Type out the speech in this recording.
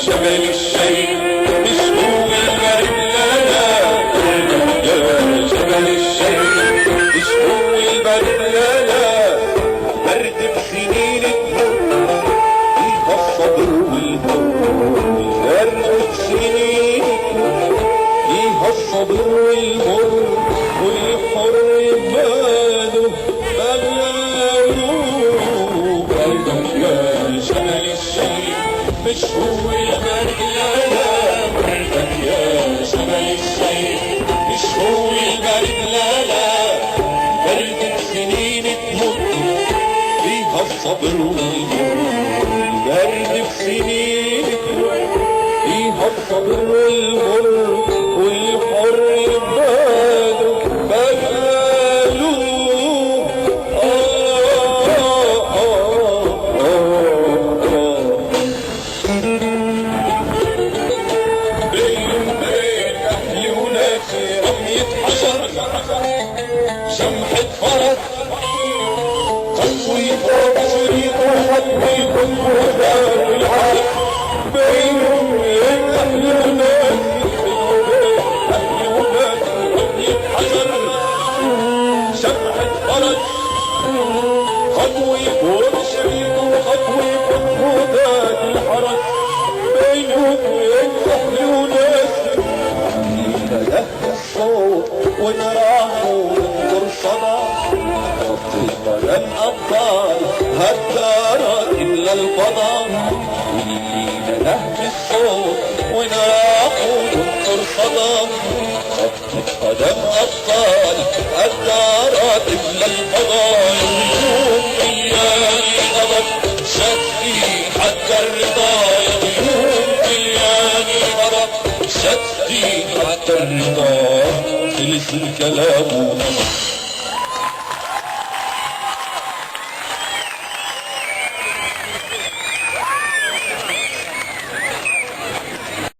شمال الشيخ مش هو البرد لا لا يا شمال الشيخ مش هو البرد لا لا برد بسنينك فيها الصبر والمر برد بسنينك فيها الصبر والمر والحر باله شمال الشيخ مش هو البرد لا لا بردك يا شمال الشيخ مش هو البرد لا لا برد سنين تمر فيها الصبر والمر برد سنين تمر فيها الصبر والمر والحر باله شمحة فرس خطوي فوق شريط وخطوي كل دار العالم بينهم أهل وناس أهل وناس رمية حجر شمحة فرس خطوي فوق شريط وخطوي كل دار الحرس بينهم أهل وناس له الصوت ونراحوا صدى قدم أبطال هالدار إلا الفضاء ولينا نهب الصوت ونراحوا ننطر صدى قدم أبطال هالدار إلا الفضاء يوم ملياني غضب شدي حتى الرضا يوم ملياني غضب شدي حتى الرضا خلص الكلام